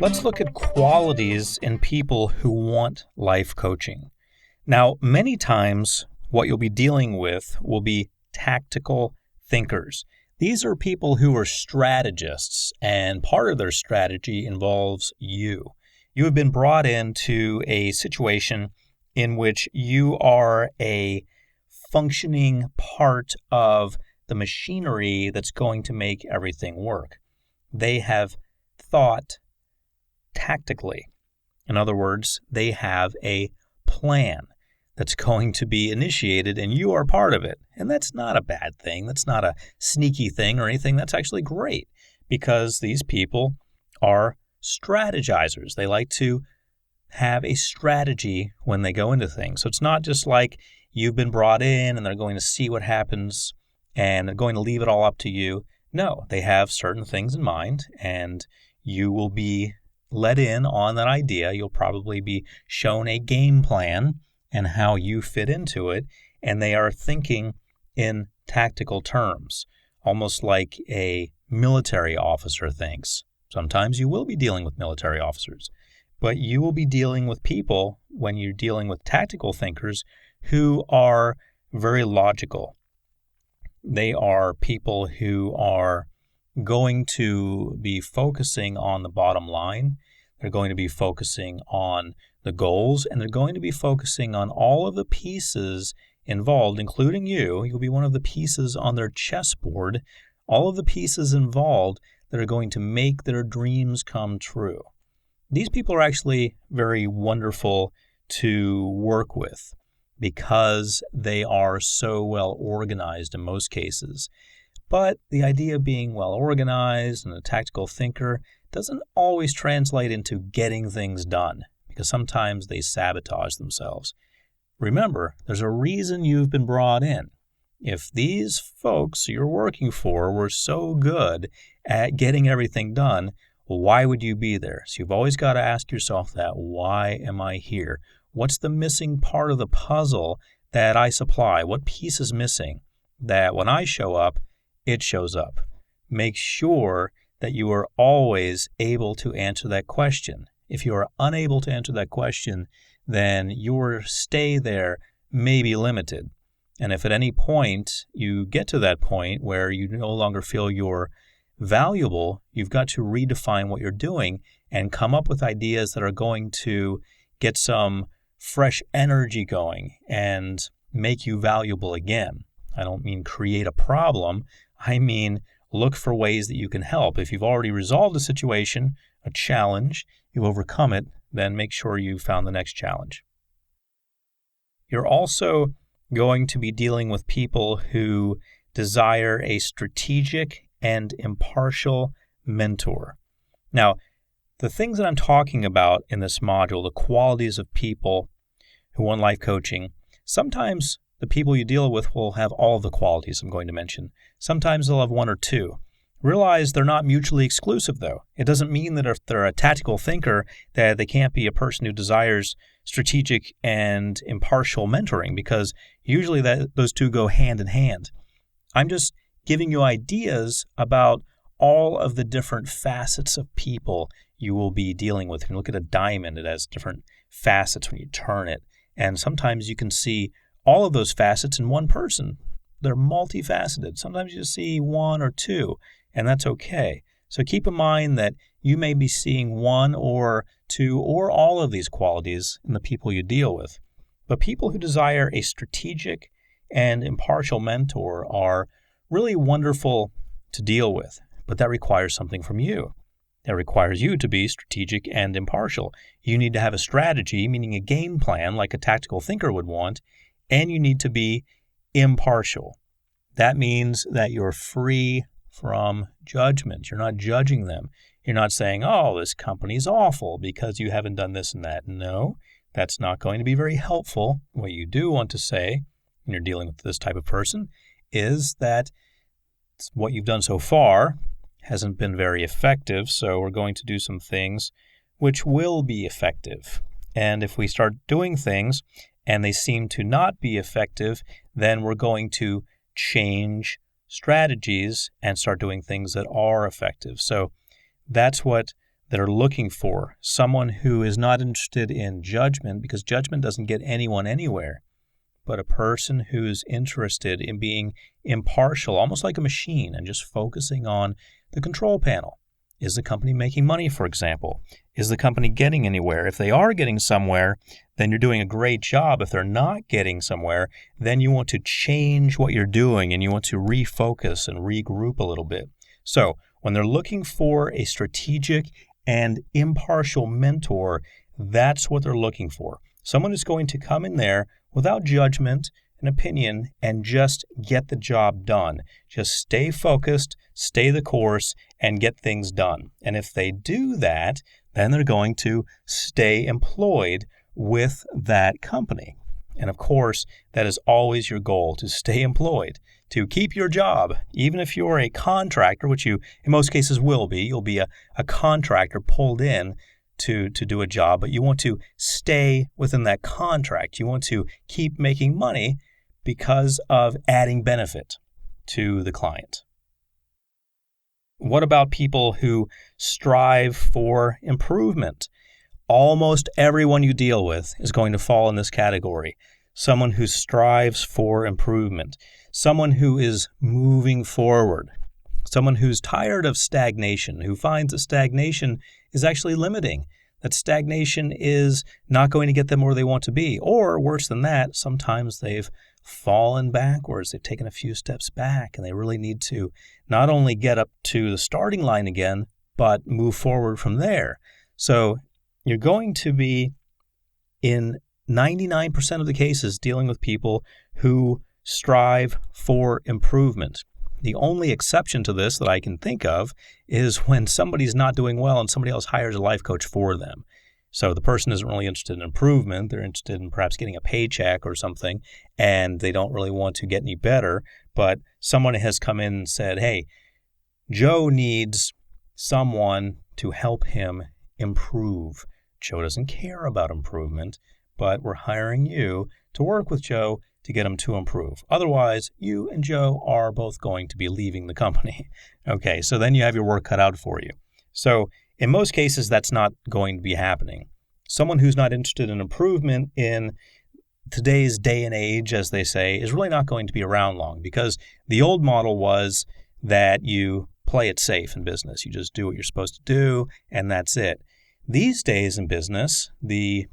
Let's look at qualities in people who want life coaching. Now, many times what you'll be dealing with will be tactical thinkers. These are people who are strategists, and part of their strategy involves you. You have been brought into a situation in which you are a functioning part of the machinery that's going to make everything work. They have thought tactically. In other words, they have a plan that's going to be initiated and you are part of it. And that's not a bad thing. That's not a sneaky thing or anything. That's actually great because these people are strategizers. They like to have a strategy when they go into things. So it's not just like you've been brought in and they're going to see what happens and they're going to leave it all up to you. No, they have certain things in mind and you will be let in on that idea. You'll probably be shown a game plan and how you fit into it. And they are thinking in tactical terms, almost like a military officer thinks. Sometimes you will be dealing with military officers, but you will be dealing with people when you're dealing with tactical thinkers who are very logical. They are people who are going to be focusing on the bottom line. They're going to be focusing on the goals, and they're going to be focusing on all of the pieces involved, including you. You'll be one of the pieces on their chessboard, all of the pieces involved that are going to make their dreams come true. These people are actually very wonderful to work with because they are so well organized in most cases. But the idea of being well organized and a tactical thinker doesn't always translate into getting things done because sometimes they sabotage themselves. Remember, there's a reason you've been brought in. If these folks you're working for were so good at getting everything done, why would you be there? So you've always got to ask yourself that, why am I here? What's the missing part of the puzzle that I supply? What piece is missing that when I show up, it shows up? Make sure that you are always able to answer that question. If you are unable to answer that question, then your stay there may be limited. And if at any point you get to that point where you no longer feel you're valuable, you've got to redefine what you're doing and come up with ideas that are going to get some fresh energy going and make you valuable again. I don't mean create a problem. I mean look for ways that you can help. If you've already resolved a situation, a challenge, you overcome it, then make sure you found the next challenge. You're also going to be dealing with people who desire a strategic and impartial mentor. Now, the things that I'm talking about in this module, the qualities of people who want life coaching, sometimes the people you deal with will have all of the qualities I'm going to mention. Sometimes they'll have one or two. Realize they're not mutually exclusive, though. It doesn't mean that if they're a tactical thinker that they can't be a person who desires strategic and impartial mentoring, because usually those two go hand in hand. I'm just giving you ideas about all of the different facets of people you will be dealing with. When you look at a diamond, it has different facets when you turn it. And sometimes you can see all of those facets in one person. They're multifaceted. Sometimes you just see one or two, and that's okay. So keep in mind that you may be seeing one or two or all of these qualities in the people you deal with. But people who desire a strategic and impartial mentor are really wonderful to deal with, but that requires something from you. That requires you to be strategic and impartial. You need to have a strategy, meaning a game plan like a tactical thinker would want, and you need to be impartial. That means that you're free from judgment. You're not judging them. You're not saying, oh, this company's awful because you haven't done this and that. No, that's not going to be very helpful. What you do want to say when you're dealing with this type of person is that what you've done so far hasn't been very effective, so we're going to do some things which will be effective. And if we start doing things and they seem to not be effective, then we're going to change strategies and start doing things that are effective. So that's what they're looking for. Someone who is not interested in judgment, because judgment doesn't get anyone anywhere, but a person who's interested in being impartial, almost like a machine, and just focusing on the control panel. Is the company making money, for example? Is the company getting anywhere? If they are getting somewhere, then you're doing a great job. If they're not getting somewhere, then you want to change what you're doing and you want to refocus and regroup a little bit. So when they're looking for a strategic and impartial mentor, that's what they're looking for. Someone who's going to come in there without judgment and opinion and just get the job done. Just stay focused, stay the course, and get things done. And if they do that, then they're going to stay employed with that company. And of course, that is always your goal, to stay employed, to keep your job. Even if you're a contractor, which you in most cases will be, you'll be a contractor pulled in to do a job, but you want to stay within that contract. You want to keep making money because of adding benefit to the client. What about people who strive for improvement? Almost everyone you deal with is going to fall in this category. Someone who strives for improvement, someone who is moving forward, someone who's tired of stagnation, who finds that stagnation is actually limiting, that stagnation is not going to get them where they want to be. Or worse than that, sometimes they've fallen backwards. They've taken a few steps back, and they really need to not only get up to the starting line again, but move forward from there. So you're going to be, in 99% of the cases, dealing with people who strive for improvement. The only exception to this that I can think of is when somebody's not doing well and somebody else hires a life coach for them. So the person isn't really interested in improvement. They're interested in perhaps getting a paycheck or something, and they don't really want to get any better. But someone has come in and said, hey, Joe needs someone to help him improve. Joe doesn't care about improvement, but we're hiring you to work with Joe to get him to improve. Otherwise, you and Joe are both going to be leaving the company. Okay, so then you have your work cut out for you. So in most cases, that's not going to be happening. Someone who's not interested in improvement in today's day and age, as they say, is really not going to be around long, because the old model was that you play it safe in business. You just do what you're supposed to do, and that's it. These days in business, the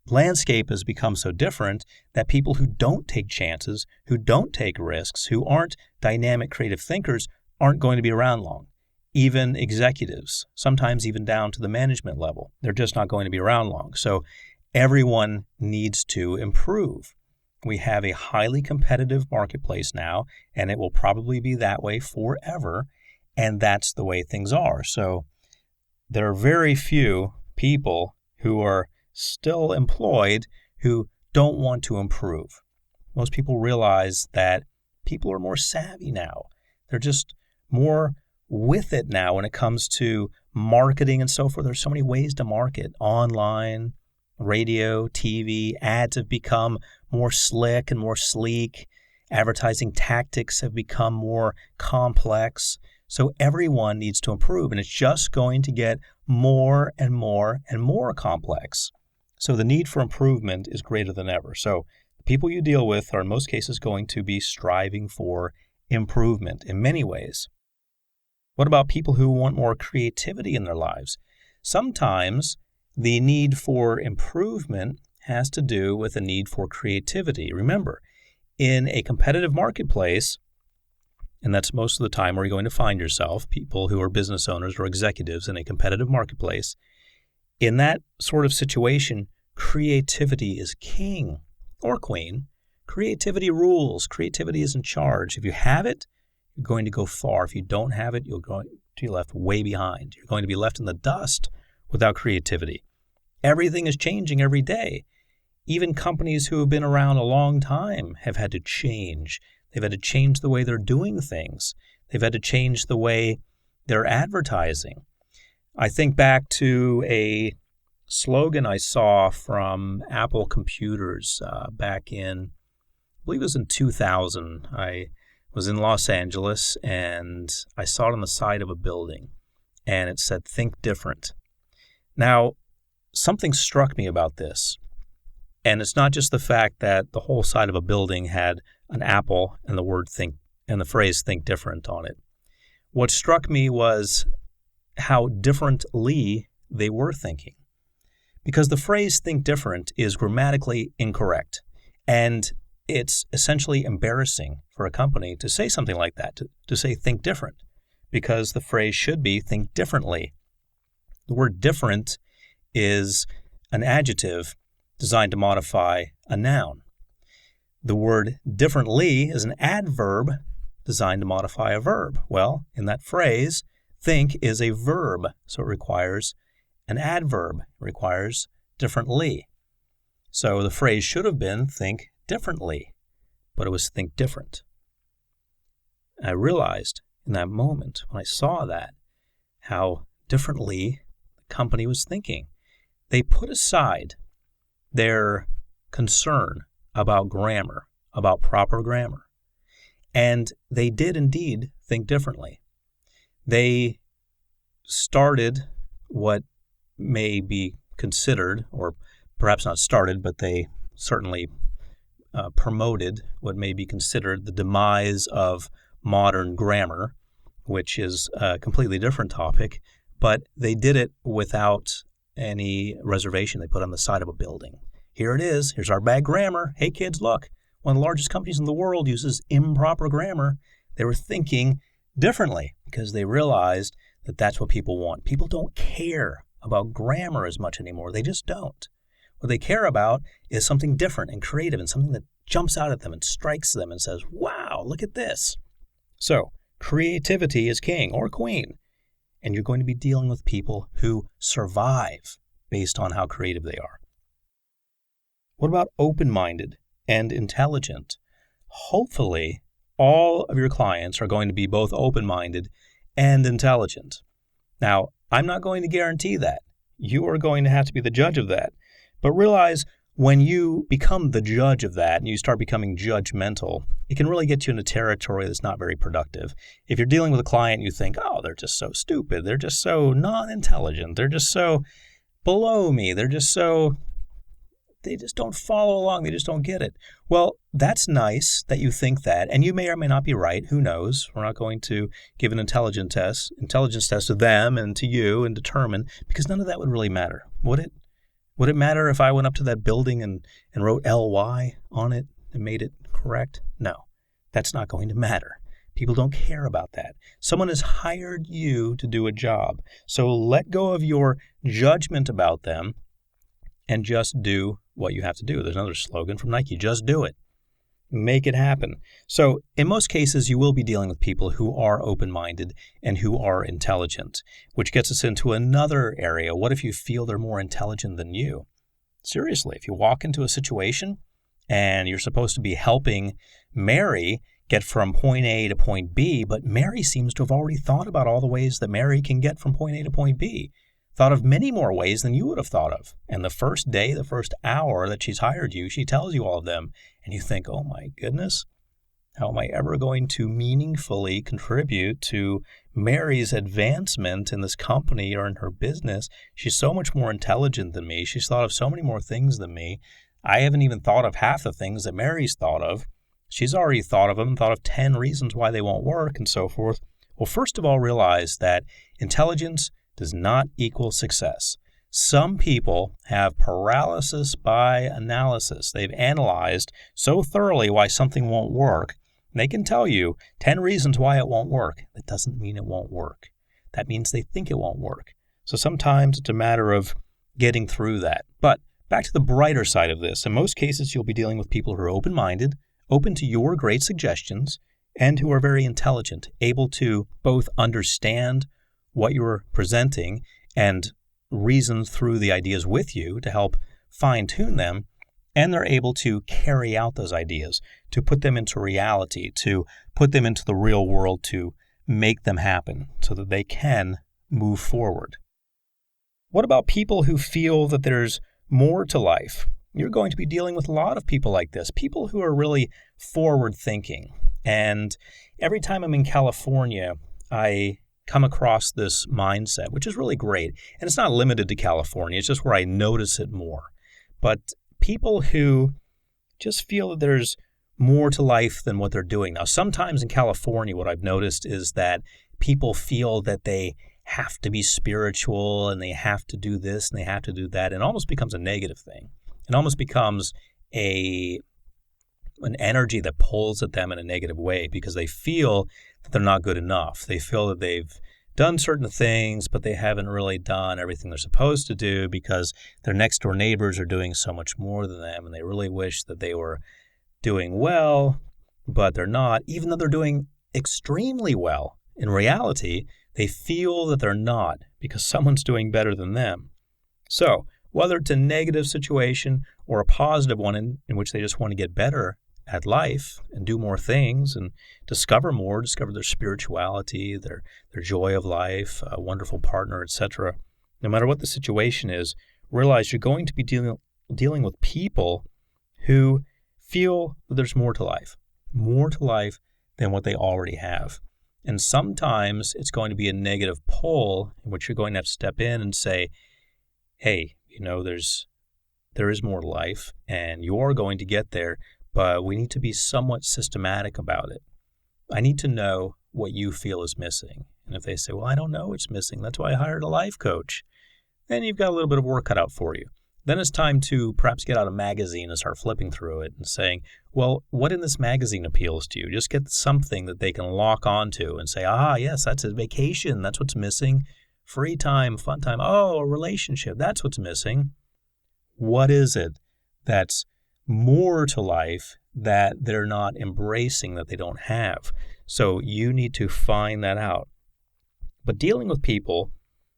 landscape has become so different that people who don't take chances, who don't take risks, who aren't dynamic creative thinkers aren't going to be around long. Even executives, sometimes even down to the management level, they're just not going to be around long. So everyone needs to improve. We have a highly competitive marketplace now, and it will probably be that way forever, and that's the way things are. So there are very few people who are still employed who don't want to improve. Most people realize that people are more savvy now. They're just more with it now when it comes to marketing and so forth. There's so many ways to market. Online, radio, TV, ads have become more slick and more sleek. Advertising tactics have become more complex. So everyone needs to improve, and it's just going to get more and more and more complex. So the need for improvement is greater than ever. So the people you deal with are in most cases going to be striving for improvement in many ways. What about people who want more creativity in their lives? Sometimes the need for improvement has to do with a need for creativity. Remember, in a competitive marketplace, and that's most of the time where you're going to find yourself, people who are business owners or executives in a competitive marketplace, in that sort of situation, creativity is king or queen. Creativity rules. Creativity is in charge. If you have it, you're going to go far. If you don't have it, you're going to be left way behind. You're going to be left in the dust without creativity. Everything is changing every day. Even companies who have been around a long time have had to change. They've had to change the way they're doing things. They've had to change the way they're advertising. I think back to a slogan I saw from Apple Computers back in, I believe it was in 2000. I was in Los Angeles and I saw it on the side of a building and it said, "Think different." Now, something struck me about this. And it's not just the fact that the whole side of a building had an apple and the word think and the phrase "think different" on it. What struck me was how differently they were thinking. Because the phrase "think different" is grammatically incorrect. And it's essentially embarrassing for a company to say something like that, to say "think different," because the phrase should be "think differently." The word "different" is an adjective designed to modify a noun. The word "differently" is an adverb designed to modify a verb. Well, in that phrase, think is a verb, so it requires an adverb. It requires differently. So the phrase should have been "think differently," but it was "think different." I realized in that moment when I saw that how differently the company was thinking. They put aside their concern about grammar, about proper grammar, and they did indeed think differently. They started what may be considered, or perhaps not started, but they certainly promoted what may be considered the demise of modern grammar, which is a completely different topic, but they did it without any reservation. They put on the side of a building. Here it is. Here's our bad grammar. Hey, kids, look. One of the largest companies in the world uses improper grammar. They were thinking differently because they realized that that's what people want. People don't care about grammar as much anymore. They just don't. What they care about is something different and creative and something that jumps out at them and strikes them and says, "Wow, look at this." So creativity is king or queen. And you're going to be dealing with people who survive based on how creative they are. What about open-minded and intelligent? Hopefully, all of your clients are going to be both open-minded and intelligent. Now, I'm not going to guarantee that. You are going to have to be the judge of that. But realize when you become the judge of that and you start becoming judgmental, it can really get you into territory that's not very productive. If you're dealing with a client and you think, "Oh, they're just so stupid. They're just so non-intelligent. They're just so below me. They just don't follow along. They just don't get it." Well, that's nice that you think that, and you may or may not be right. Who knows? We're not going to give an intelligence test to them and to you and determine, because none of that would really matter, would it? Would it matter if I went up to that building and wrote LY on it and made it correct? No, that's not going to matter. People don't care about that. Someone has hired you to do a job. So let go of your judgment about them and just do what you have to do. There's another slogan from Nike, just do it. Make it happen. So in most cases, you will be dealing with people who are open-minded and who are intelligent, which gets us into another area. What if you feel they're more intelligent than you? Seriously, if you walk into a situation and you're supposed to be helping Mary get from point A to point B, but Mary seems to have already thought about all the ways that Mary can get from point A to point B, thought of many more ways than you would have thought of. And the first day, the first hour that she's hired you, she tells you all of them. And you think, "Oh my goodness, how am I ever going to meaningfully contribute to Mary's advancement in this company or in her business? She's so much more intelligent than me. She's thought of so many more things than me. I haven't even thought of half the things that Mary's thought of. She's already thought of them, thought of 10 reasons why they won't work," and so forth. Well, first of all, realize that intelligence does not equal success. Some people have paralysis by analysis. They've analyzed so thoroughly why something won't work. They can tell you 10 reasons why it won't work. That doesn't mean it won't work. That means they think it won't work. So sometimes it's a matter of getting through that. But back to the brighter side of this. In most cases, you'll be dealing with people who are open-minded, open to your great suggestions, and who are very intelligent, able to both understand what you're presenting and reason through the ideas with you to help fine-tune them, and they're able to carry out those ideas, to put them into reality, to put them into the real world, to make them happen so that they can move forward. What about people who feel that there's more to life? You're going to be dealing with a lot of people like this, people who are really forward thinking. And every time I'm in California, I come across this mindset, which is really great. And it's not limited to California, it's just where I notice it more. But people who just feel that there's more to life than what they're doing. Now, sometimes in California, what I've noticed is that people feel that they have to be spiritual and they have to do this and they have to do that. It almost becomes a negative thing. It almost becomes an energy that pulls at them in a negative way because they feel that they're not good enough. They feel that they've done certain things, but they haven't really done everything they're supposed to do because their next door neighbors are doing so much more than them, and they really wish that they were doing well, but they're not, even though they're doing extremely well. In reality, they feel that they're not because someone's doing better than them. So, whether it's a negative situation or a positive one in which they just want to get better at life and do more things and discover their spirituality, their joy of life, a wonderful partner, etc. No matter what the situation is, realize you're going to be dealing with people who feel that there's more to life than what they already have. And sometimes it's going to be a negative pull in which you're going to have to step in and say, hey, there is more to life and you're going to get there, but we need to be somewhat systematic about it. I need to know what you feel is missing. And if they say, well, I don't know what's missing, that's why I hired a life coach, then you've got a little bit of work cut out for you. Then it's time to perhaps get out a magazine and start flipping through it and saying, well, what in this magazine appeals to you? Just get something that they can lock onto and say, yes, that's a vacation. That's what's missing. Free time, fun time. Oh, a relationship. That's what's missing. What is it that's more to life that they're not embracing, that they don't have? So you need to find that out. But dealing with people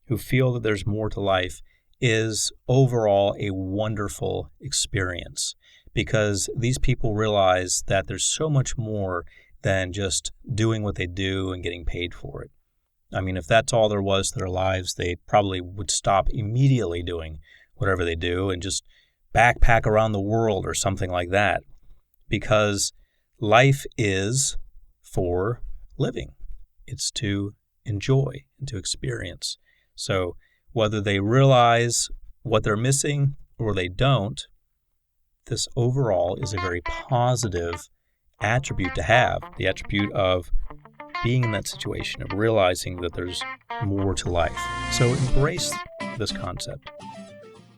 who feel that there's more to life is overall a wonderful experience because these people realize that there's so much more than just doing what they do and getting paid for it. I mean, if that's all there was to their lives, they probably would stop immediately doing whatever they do and just backpack around the world or something like that, because life is for living. It's to enjoy and to experience. So whether they realize what they're missing or they don't, this overall is a very positive attribute to have, the attribute of being in that situation, of realizing that there's more to life. So embrace this concept.